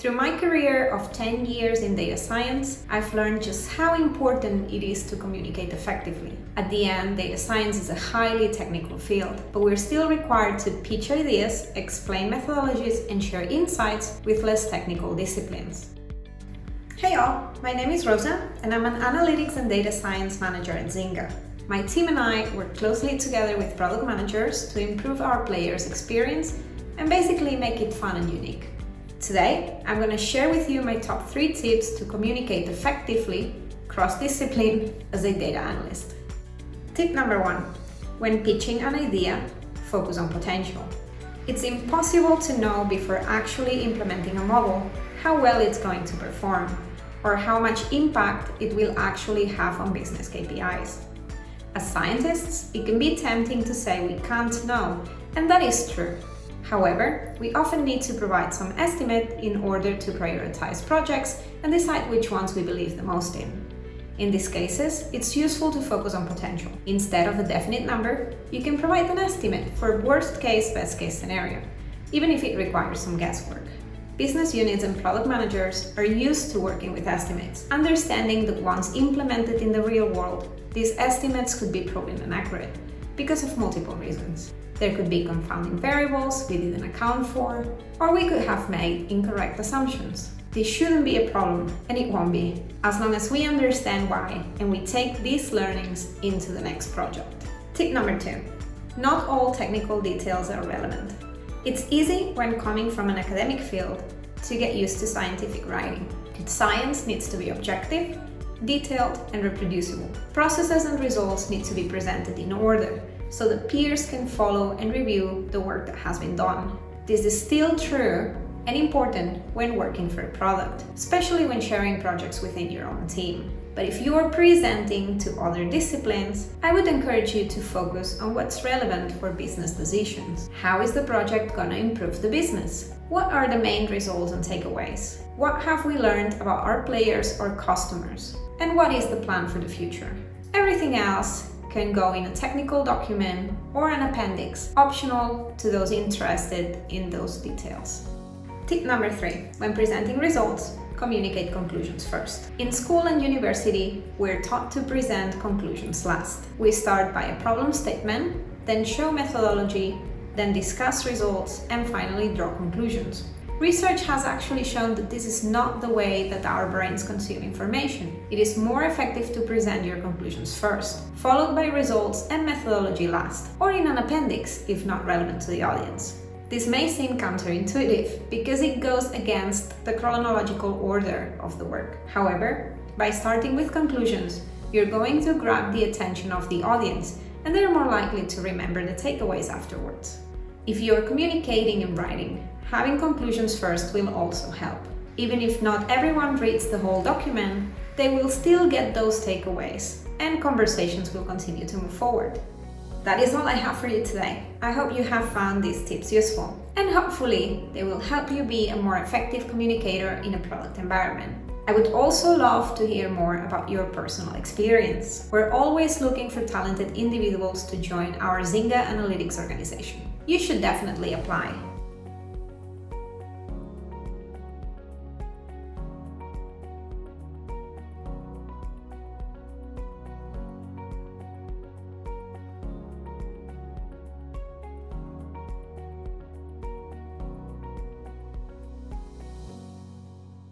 Through my career of 10 years in data science, I've learned just how important it is to communicate effectively. At the end, data science is a highly technical field, but we're still required to pitch ideas, explain methodologies, and share insights with less technical disciplines. Hey all, my name is Rosa, and I'm an Analytics and Data Science Manager at Zynga. My team and I work closely together with product managers to improve our players' experience and basically make it fun and unique. Today, I'm going to share with you my top 3 tips to communicate effectively cross-discipline as a data analyst. Tip number 1. When pitching an idea, focus on potential. It's impossible to know before actually implementing a model how well it's going to perform or how much impact it will actually have on business KPIs. As scientists, it can be tempting to say we can't know, and that is true. However, we often need to provide some estimate in order to prioritize projects and decide which ones we believe the most in. In these cases, it's useful to focus on potential. Instead of a definite number, you can provide an estimate for worst case, best case scenario, even if it requires some guesswork. Business units and product managers are used to working with estimates, understanding that once implemented in the real world, these estimates could be proven inaccurate because of multiple reasons. There could be confounding variables we didn't account for, or we could have made incorrect assumptions. This shouldn't be a problem, and it won't be, as long as we understand why and we take these learnings into the next project. Tip number 2. Not all technical details are relevant. It's easy when coming from an academic field to get used to scientific writing. Science needs to be objective, detailed, and reproducible. Processes and results need to be presented in order, so that peers can follow and review the work that has been done. This is still true and important when working for a product, especially when sharing projects within your own team. But if you are presenting to other disciplines, I would encourage you to focus on what's relevant for business decisions. How is the project going to improve the business? What are the main results and takeaways? What have we learned about our players or customers? And what is the plan for the future? Everything else can go in a technical document or an appendix, optional to those interested in those details. Tip number 3. When presenting results, communicate conclusions first. In school and university, we're taught to present conclusions last. We start by a problem statement, then show methodology, then discuss results, and finally draw conclusions. Research has actually shown that this is not the way that our brains consume information. It is more effective to present your conclusions first, followed by results and methodology last, or in an appendix if not relevant to the audience. This may seem counterintuitive because it goes against the chronological order of the work. However, by starting with conclusions, you're going to grab the attention of the audience and they're more likely to remember the takeaways afterwards. If you're communicating in writing, having conclusions first will also help. Even if not everyone reads the whole document, they will still get those takeaways and conversations will continue to move forward. That is all I have for you today. I hope you have found these tips useful and hopefully they will help you be a more effective communicator in a product environment. I would also love to hear more about your personal experience. We're always looking for talented individuals to join our Zynga Analytics organization. You should definitely apply.